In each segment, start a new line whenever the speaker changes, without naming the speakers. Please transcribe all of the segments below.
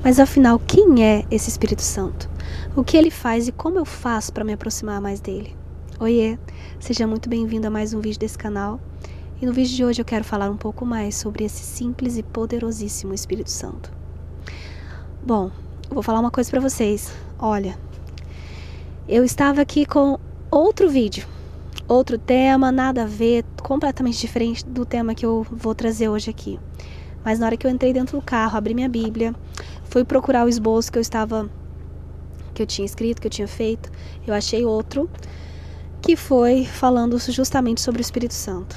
Mas afinal, quem é esse Espírito Santo? O que ele faz e como eu faço para me aproximar mais dele? Oiê, seja muito bem-vindo a mais um vídeo desse canal. E no vídeo de hoje eu quero falar um pouco mais sobre esse simples e poderosíssimo Espírito Santo. Bom, eu vou falar uma coisa para vocês. Olha, eu estava aqui com outro vídeo, outro tema, nada a ver, completamente diferente do tema que eu vou trazer hoje aqui. Mas na hora que eu entrei dentro do carro, abri minha Bíblia, fui procurar o esboço que eu tinha escrito, que eu tinha feito, eu achei outro que foi falando justamente sobre o Espírito Santo.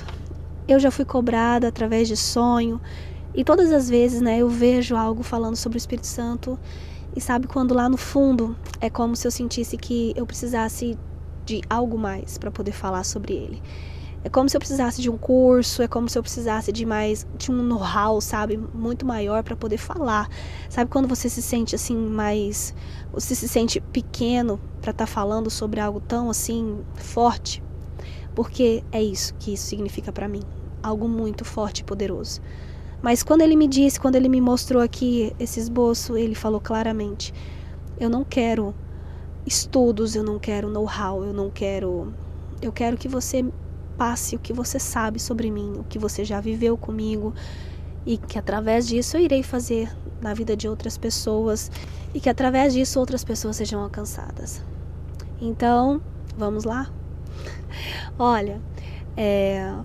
Eu já fui cobrada através de sonho e todas as vezes, eu vejo algo falando sobre o Espírito Santo e sabe quando lá no fundo é como se eu sentisse que eu precisasse de algo mais para poder falar sobre ele. É como se eu precisasse de um curso, é como se eu precisasse de um know-how, sabe, muito maior para poder falar. Sabe quando você se sente assim você se sente pequeno para estar falando sobre algo tão assim forte? Porque é isso que isso significa para mim, algo muito forte e poderoso. Mas quando ele me mostrou aqui esse esboço, ele falou claramente: eu não quero estudos, eu não quero know-how, eu quero que você passe o que você sabe sobre mim, o que você já viveu comigo, e que através disso eu irei fazer na vida de outras pessoas, e que através disso outras pessoas sejam alcançadas. Então, vamos lá? Olha,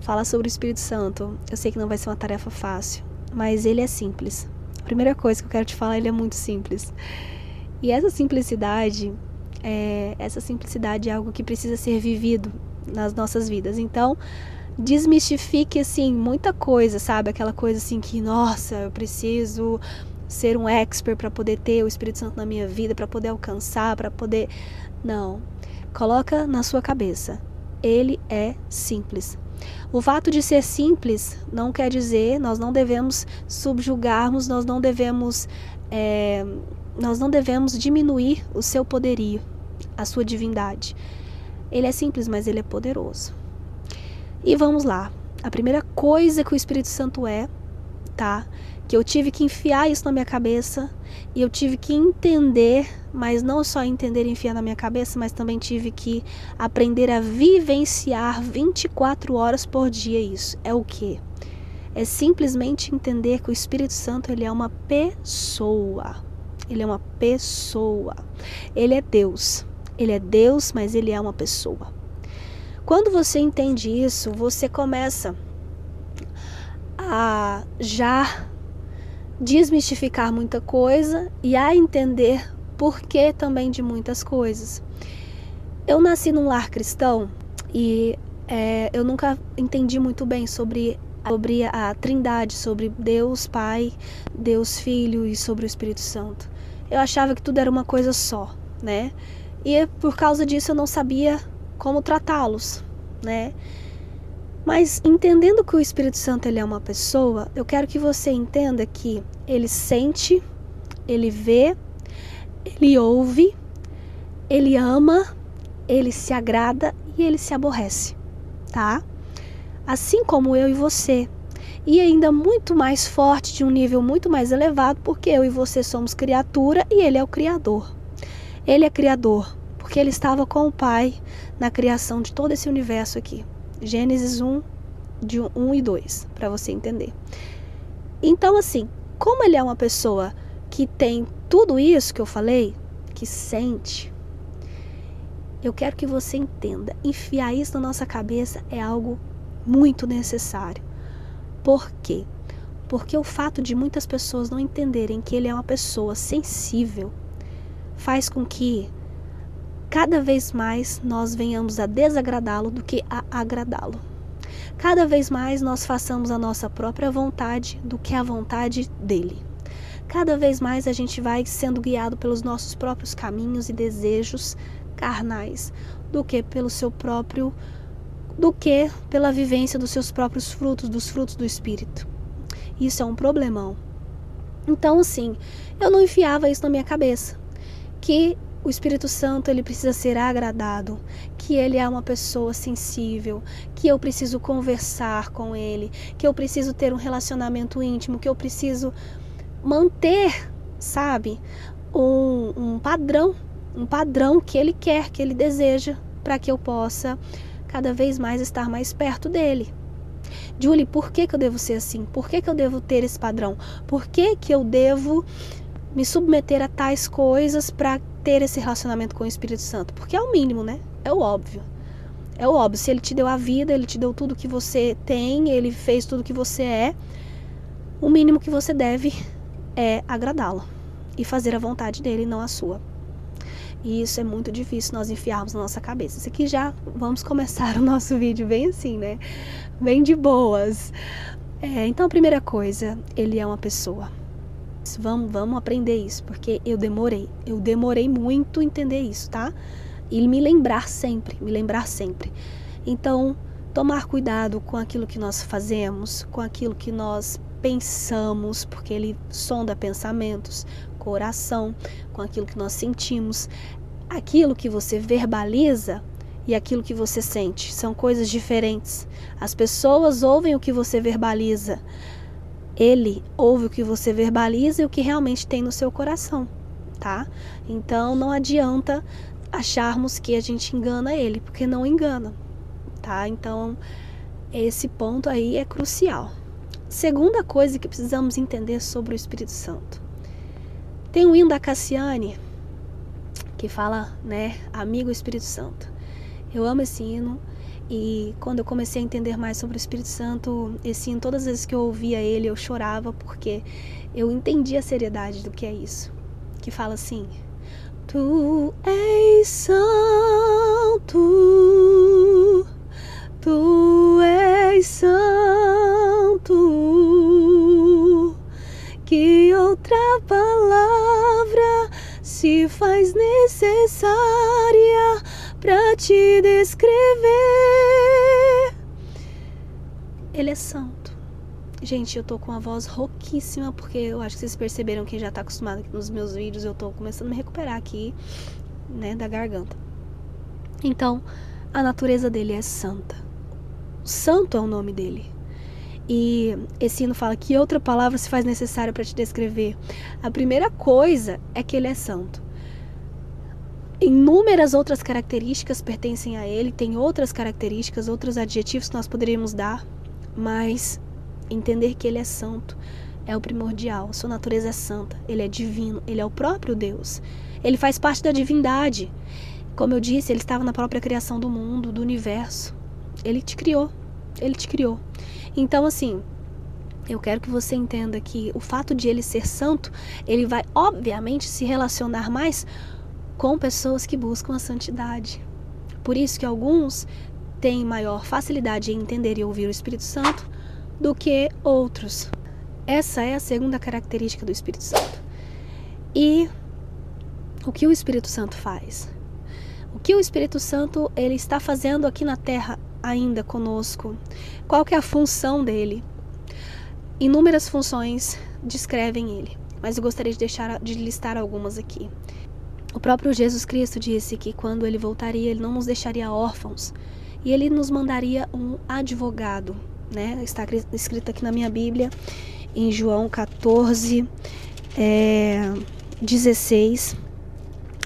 falar sobre o Espírito Santo, eu sei que não vai ser uma tarefa fácil, mas ele é simples. A primeira coisa que eu quero te falar, ele é muito simples. E essa simplicidade é algo que precisa ser vivido nas nossas vidas. Então, desmistifique assim muita coisa, sabe? Aquela coisa assim que, nossa, eu preciso ser um expert para poder ter o Espírito Santo na minha vida, para poder alcançar, para poder... Não. Coloca na sua cabeça. Ele é simples. O fato de ser simples não quer dizer, nós não devemos subjugarmos, nós não devemos diminuir o seu poderio, a sua divindade. Ele é simples, mas ele é poderoso. E vamos lá. A primeira coisa que o Espírito Santo tá? Que eu tive que enfiar isso na minha cabeça e eu tive que entender, mas não só entender e enfiar na minha cabeça, mas também tive que aprender a vivenciar 24 horas por dia isso. É o quê? É simplesmente entender que o Espírito Santo, ele é uma pessoa. Ele é uma pessoa. Ele é Deus. Ele é Deus, mas ele é uma pessoa. Quando você entende isso, você começa a já desmistificar muita coisa e a entender porquê também de muitas coisas. Eu nasci num lar cristão e eu nunca entendi muito bem sobre a Trindade, sobre Deus Pai, Deus Filho e sobre o Espírito Santo. Eu achava que tudo era uma coisa só, E por causa disso eu não sabia como tratá-los, Mas entendendo que o Espírito Santo ele é uma pessoa, eu quero que você entenda que ele sente, ele vê, ele ouve, ele ama, ele se agrada e ele se aborrece, tá? Assim como eu e você. E ainda muito mais forte, de um nível muito mais elevado, porque eu e você somos criatura e ele é o Criador. Ele é Criador, porque ele estava com o Pai na criação de todo esse universo aqui. Gênesis 1, de 1 e 2, para você entender. Então, assim, como ele é uma pessoa que tem tudo isso que eu falei, que sente, eu quero que você entenda. Enfiar isso na nossa cabeça é algo muito necessário. Por quê? Porque o fato de muitas pessoas não entenderem que ele é uma pessoa sensível faz com que cada vez mais nós venhamos a desagradá-lo do que a agradá-lo. Cada vez mais nós façamos a nossa própria vontade do que a vontade dele. Cada vez mais a gente vai sendo guiado pelos nossos próprios caminhos e desejos carnais do que pela vivência dos seus próprios frutos, dos frutos do Espírito. Isso é um problemão. Então, assim, eu não enfiava isso na minha cabeça, que o Espírito Santo ele precisa ser agradado, que ele é uma pessoa sensível, que eu preciso conversar com ele, que eu preciso ter um relacionamento íntimo, que eu preciso manter sabe, um padrão que Ele quer, que Ele deseja, para que eu possa cada vez mais estar mais perto dEle. Julie, por que eu devo ser assim? Por que eu devo ter esse padrão? Por que eu devo me submeter a tais coisas para ter esse relacionamento com o Espírito Santo? Porque é o mínimo, né? É o óbvio. É o óbvio. Se Ele te deu a vida, Ele te deu tudo que você tem, Ele fez tudo que você é, o mínimo que você deve é agradá-lo e fazer a vontade dEle, não a sua. E isso é muito difícil nós enfiarmos na nossa cabeça. Isso aqui já vamos começar o nosso vídeo bem assim, né? Bem de boas. Então a primeira coisa, Ele é uma pessoa. Vamos aprender isso, porque eu demorei muito a entender isso, tá? E me lembrar sempre. Então, tomar cuidado com aquilo que nós fazemos, com aquilo que nós pensamos, porque Ele sonda pensamentos, coração, com aquilo que nós sentimos. Aquilo que você verbaliza e aquilo que você sente são coisas diferentes. As pessoas ouvem o que você verbaliza. Ele ouve o que você verbaliza e o que realmente tem no seu coração, tá? Então não adianta acharmos que a gente engana Ele, porque não engana, tá? Então esse ponto aí é crucial. Segunda coisa que precisamos entender sobre o Espírito Santo. Tem um hino da Cassiane que fala, né, Amigo Espírito Santo. Eu amo esse hino. E quando eu comecei a entender mais sobre o Espírito Santo, esse hino, todas as vezes que eu ouvia ele, eu chorava, porque eu entendi a seriedade do que é isso. Que fala assim: Tu és santo, Tu és santo, que outra palavra se faz necessária para te descrever. Ele é santo. Gente, eu tô com a voz rouquíssima, porque eu acho que vocês perceberam, quem já tá acostumado aqui nos meus vídeos, eu tô começando a me recuperar aqui, né, da garganta. Então, a natureza dele é santa. Santo é o nome dele. E esse hino fala que outra palavra se faz necessária para te descrever. A primeira coisa é que ele é santo. Inúmeras outras características pertencem a ele, tem outras características, outros adjetivos que nós poderíamos dar, mas entender que ele é santo é o primordial. Sua natureza é santa, ele é divino, ele é o próprio Deus. Ele faz parte da divindade. Como eu disse, ele estava na própria criação do mundo, do universo. Ele te criou. Então, assim, eu quero que você entenda que o fato de ele ser santo, ele vai, obviamente, se relacionar mais com pessoas que buscam a santidade. Por isso que alguns têm maior facilidade em entender e ouvir o Espírito Santo do que outros. Essa é a segunda característica do Espírito Santo. E o que o Espírito Santo faz? O que o Espírito Santo ele está fazendo aqui na Terra ainda conosco? Qual que é a função dele? Inúmeras funções descrevem ele, mas eu gostaria de listar algumas aqui. O próprio Jesus Cristo disse que quando ele voltaria, ele não nos deixaria órfãos e ele nos mandaria um advogado, né? Está escrito aqui na minha Bíblia, em João 14, 16.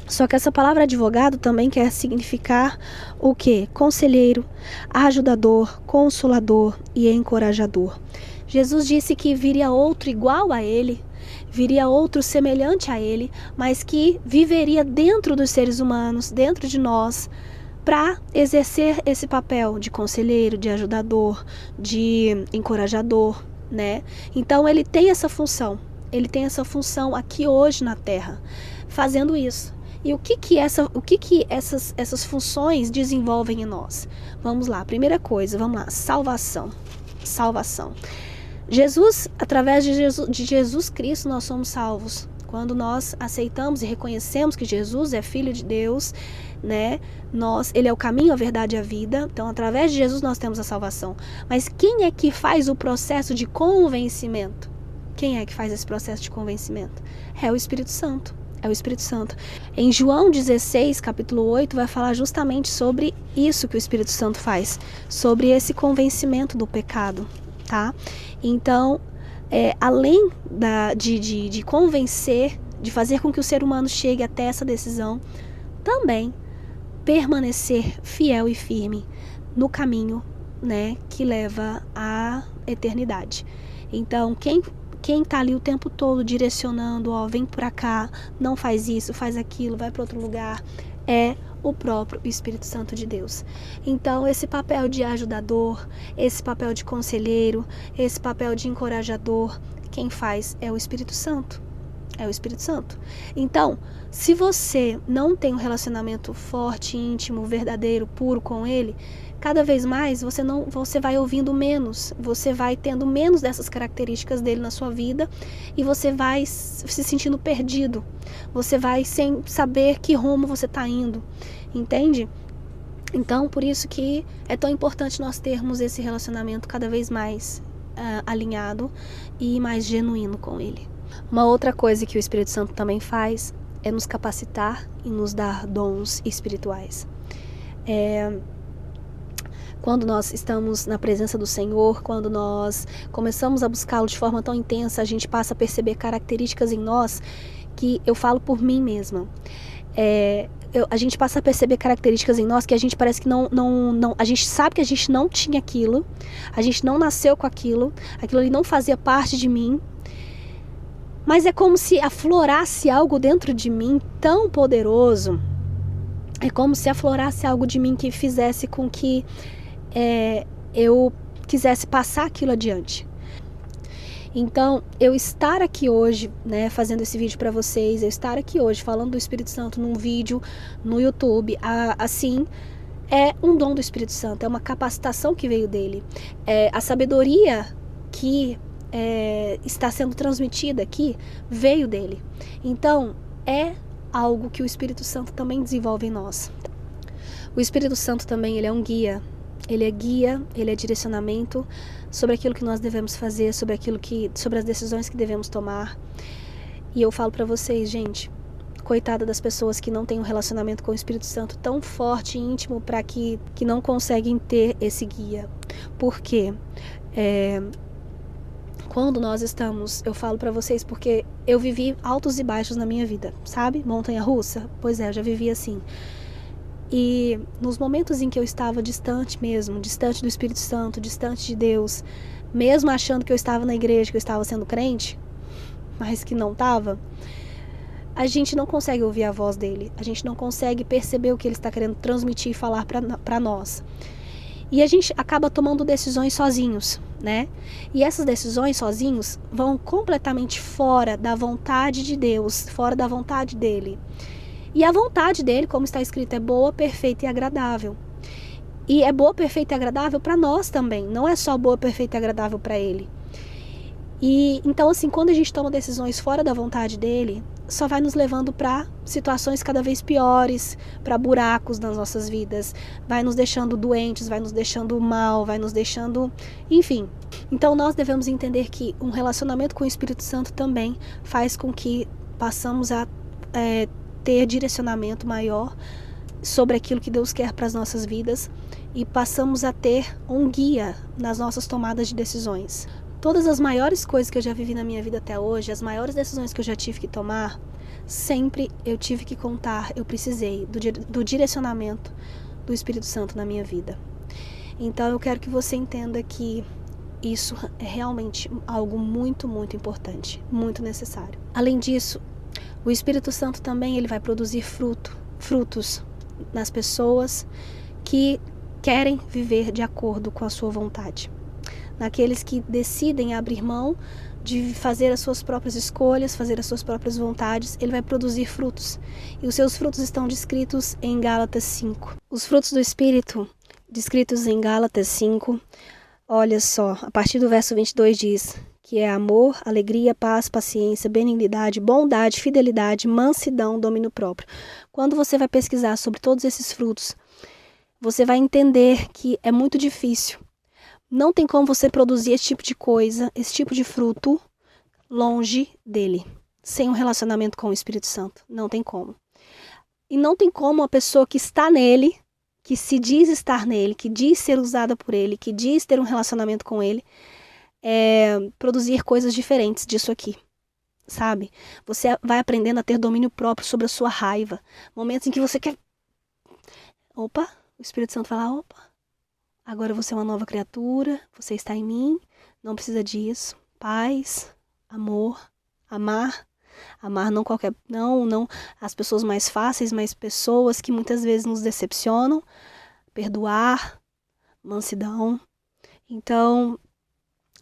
Só que essa palavra advogado também quer significar o quê? Conselheiro, ajudador, consolador e encorajador. Jesus disse que viria outro igual a ele, viria outro semelhante a ele, mas que viveria dentro dos seres humanos, dentro de nós, para exercer esse papel de conselheiro, de ajudador, de encorajador, né? Então ele tem essa função aqui hoje na Terra, fazendo isso. E o que essas funções desenvolvem em nós? Vamos lá, primeira coisa, salvação. Jesus, através de Jesus Cristo, nós somos salvos. Quando nós aceitamos e reconhecemos que Jesus é Filho de Deus, né? Ele é o caminho, a verdade e a vida. Então, através de Jesus, nós temos a salvação. Mas quem é que faz o processo de convencimento? Quem é que faz esse processo de convencimento? É o Espírito Santo. É o Espírito Santo. Em João 16, capítulo 8, vai falar justamente sobre isso que o Espírito Santo faz, sobre esse convencimento do pecado, tá? Então, além de convencer de fazer com que o ser humano chegue até essa decisão, também permanecer fiel e firme no caminho, né, que leva à eternidade. Então, quem tá ali o tempo todo direcionando, vem pra cá, não faz isso, faz aquilo, vai para outro lugar, é o próprio Espírito Santo de Deus. Então, esse papel de ajudador, esse papel de conselheiro, esse papel de encorajador, quem faz é o Espírito Santo. É o Espírito Santo. Então, se você não tem um relacionamento forte, íntimo, verdadeiro, puro com Ele, cada vez mais você vai ouvindo menos, você vai tendo menos dessas características dele na sua vida e você vai se sentindo perdido. Você vai sem saber que rumo você está indo, entende? Então, por isso que é tão importante nós termos esse relacionamento cada vez mais alinhado e mais genuíno com Ele. Uma outra coisa que o Espírito Santo também faz é nos capacitar e nos dar dons espirituais. Quando nós estamos na presença do Senhor, quando nós começamos a buscá-lo de forma tão intensa, a gente passa a perceber características em nós que eu falo por mim mesma. A gente passa a perceber características em nós que a gente parece que não, a gente sabe que a gente não tinha aquilo, a gente não nasceu com aquilo ali não fazia parte de mim, mas é como se aflorasse algo dentro de mim tão poderoso, é como se aflorasse algo de mim que fizesse com que eu quisesse passar aquilo adiante. Então, eu estar aqui hoje, né, fazendo esse vídeo para vocês, eu estar aqui hoje falando do Espírito Santo num vídeo no YouTube, assim, é um dom do Espírito Santo, é uma capacitação que veio dele. A sabedoria que está sendo transmitida aqui veio dele. Então, é algo que o Espírito Santo também desenvolve em nós. O Espírito Santo também, ele é um guia. Ele é guia, ele é direcionamento sobre aquilo que nós devemos fazer, sobre as decisões que devemos tomar. E eu falo para vocês, gente, coitada das pessoas que não têm um relacionamento com o Espírito Santo tão forte e íntimo para que não conseguem ter esse guia. Por quê? Quando nós estamos, eu falo pra vocês porque eu vivi altos e baixos na minha vida, sabe? Montanha-russa? Pois é, eu já vivi assim. E nos momentos em que eu estava distante mesmo, distante do Espírito Santo, distante de Deus, mesmo achando que eu estava na igreja, que eu estava sendo crente, mas que não estava, a gente não consegue ouvir a voz dele, a gente não consegue perceber o que ele está querendo transmitir e falar pra nós. E a gente acaba tomando decisões sozinhos, né? E essas decisões sozinhos vão completamente fora da vontade de Deus, fora da vontade dele. E a vontade dele, como está escrito, é boa, perfeita e agradável. E é boa, perfeita e agradável para nós também, não é só boa, perfeita e agradável para ele. E então, assim, quando a gente toma decisões fora da vontade dele, só vai nos levando para situações cada vez piores, para buracos nas nossas vidas, vai nos deixando doentes, vai nos deixando mal, vai nos deixando, enfim. Então nós devemos entender que um relacionamento com o Espírito Santo também faz com que passamos a ter direcionamento maior sobre aquilo que Deus quer para as nossas vidas e passamos a ter um guia nas nossas tomadas de decisões. Todas as maiores coisas que eu já vivi na minha vida até hoje, as maiores decisões que eu já tive que tomar, sempre eu tive que contar, eu precisei do direcionamento do Espírito Santo na minha vida. Então eu quero que você entenda que isso é realmente algo muito, muito importante, muito necessário. Além disso, o Espírito Santo também ele vai produzir frutos nas pessoas que querem viver de acordo com a sua vontade. Naqueles que decidem abrir mão de fazer as suas próprias escolhas, fazer as suas próprias vontades, ele vai produzir frutos. E os seus frutos estão descritos em Gálatas 5. Os frutos do Espírito, descritos em Gálatas 5, olha só, a partir do verso 22 diz que é amor, alegria, paz, paciência, benignidade, bondade, fidelidade, mansidão, domínio próprio. Quando você vai pesquisar sobre todos esses frutos, você vai entender que é muito difícil. Não tem como você produzir esse tipo de coisa, esse tipo de fruto, longe dele, sem um relacionamento com o Espírito Santo. Não tem como. E não tem como a pessoa que está nele, que se diz estar nele, que diz ser usada por ele, que diz ter um relacionamento com ele, produzir coisas diferentes disso aqui. sabe? Você vai aprendendo a ter domínio próprio sobre a sua raiva. Momentos em que você quer... Opa, o Espírito Santo fala, opa, agora você é uma nova criatura, você está em mim, não precisa disso. Paz, amor, amar não qualquer... Não as pessoas mais fáceis, mas pessoas que muitas vezes nos decepcionam. Perdoar, mansidão. Então,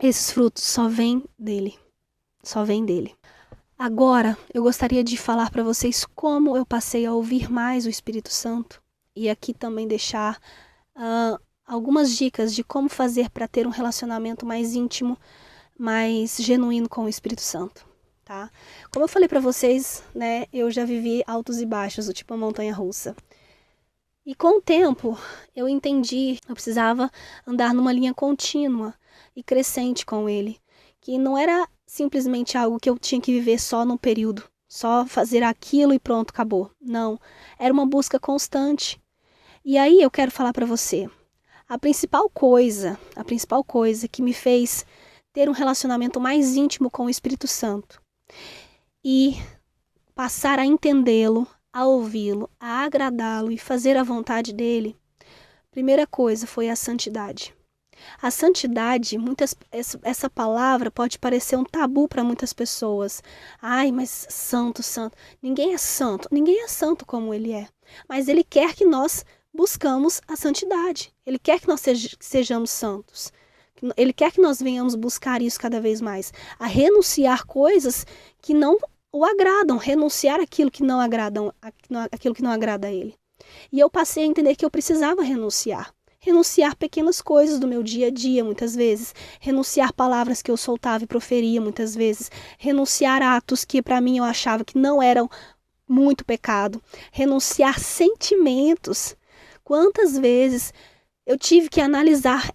esses frutos só vêm dele. Só vêm dele. Agora, eu gostaria de falar para vocês como eu passei a ouvir mais o Espírito Santo. E aqui também deixar algumas dicas de como fazer para ter um relacionamento mais íntimo, mais genuíno com o Espírito Santo. Tá? Como eu falei para vocês, né, eu já vivi altos e baixos, do tipo a montanha-russa. E com o tempo, eu entendi, eu precisava andar numa linha contínua e crescente com ele. Que não era simplesmente algo que eu tinha que viver só num período, só fazer aquilo e pronto, acabou. Não, era uma busca constante. E aí eu quero falar para você, a principal coisa que me fez ter um relacionamento mais íntimo com o Espírito Santo e passar a entendê-lo, a ouvi-lo, a agradá-lo e fazer a vontade dele, primeira coisa foi a santidade. A santidade, essa palavra pode parecer um tabu para muitas pessoas. Ai, mas santo. Ninguém é santo como ele é. Mas ele quer que nós buscamos a santidade. Ele quer que nós sejamos santos. Ele quer que nós venhamos buscar isso cada vez mais. A renunciar coisas que não o agradam, renunciar aquilo que não agrada a ele. E eu passei a entender que eu precisava renunciar pequenas coisas do meu dia a dia, muitas vezes, renunciar palavras que eu soltava e proferia, muitas vezes, renunciar atos que para mim eu achava que não eram muito pecado, renunciar sentimentos. Quantas vezes eu tive que analisar,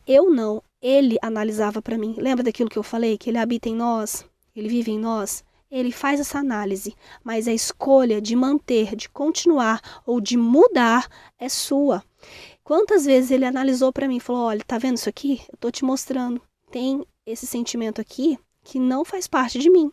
ele analisava para mim. Lembra daquilo que eu falei, que ele habita em nós, ele vive em nós? Ele faz essa análise, mas a escolha de manter, de continuar ou de mudar é sua. Quantas vezes ele analisou para mim e falou, olha, tá vendo isso aqui? Eu tô te mostrando. Tem esse sentimento aqui que não faz parte de mim.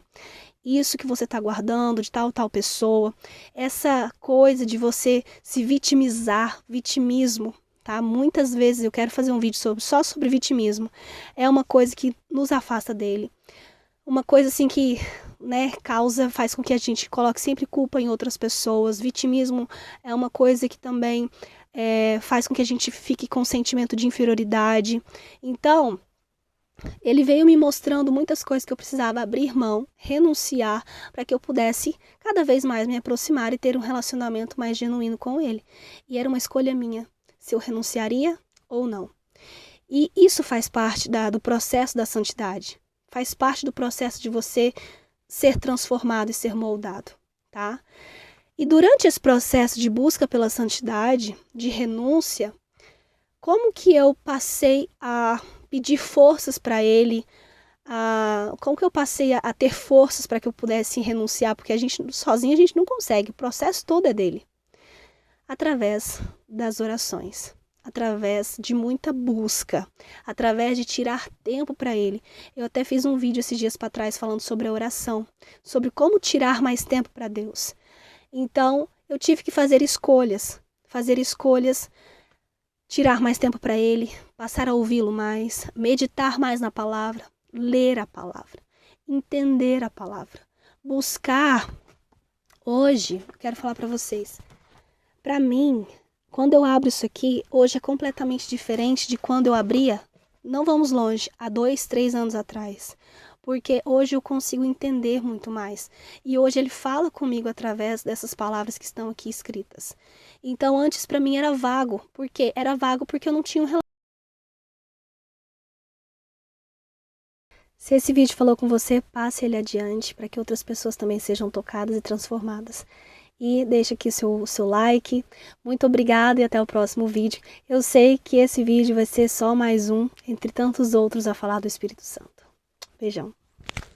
Isso que você tá guardando de tal pessoa. Essa coisa de você se vitimizar, vitimismo, tá? Muitas vezes eu quero fazer um vídeo só sobre vitimismo. É uma coisa que nos afasta dele. Uma coisa assim que, né, faz com que a gente coloque sempre culpa em outras pessoas. Vitimismo é uma coisa que também faz com que a gente fique com sentimento de inferioridade. Então, ele veio me mostrando muitas coisas que eu precisava abrir mão, renunciar, para que eu pudesse cada vez mais me aproximar e ter um relacionamento mais genuíno com ele. E era uma escolha minha, se eu renunciaria ou não. E isso faz parte do processo da santidade. Faz parte do processo de você ser transformado e ser moldado, tá? E durante esse processo de busca pela santidade, de renúncia, como que eu passei a pedir forças para ele, como que eu passei a ter forças para que eu pudesse renunciar, porque sozinho a gente não consegue, o processo todo é dele. Através das orações, através de muita busca, através de tirar tempo para ele. Eu até fiz um vídeo esses dias para trás falando sobre a oração, sobre como tirar mais tempo para Deus. Então, eu tive que fazer escolhas, tirar mais tempo para ele, passar a ouvi-lo mais, meditar mais na palavra, ler a palavra, entender a palavra, buscar. Hoje, quero falar para vocês, para mim, quando eu abro isso aqui, hoje é completamente diferente de quando eu abria, não vamos longe, há 2, 3 anos atrás. Porque hoje eu consigo entender muito mais. E hoje ele fala comigo através dessas palavras que estão aqui escritas. Então antes para mim era vago. Por quê? Era vago porque eu não tinha um relacionamento. Se esse vídeo falou com você, passe ele adiante para que outras pessoas também sejam tocadas e transformadas. E deixa aqui o seu like. Muito obrigada e até o próximo vídeo. Eu sei que esse vídeo vai ser só mais um entre tantos outros a falar do Espírito Santo. Beijão.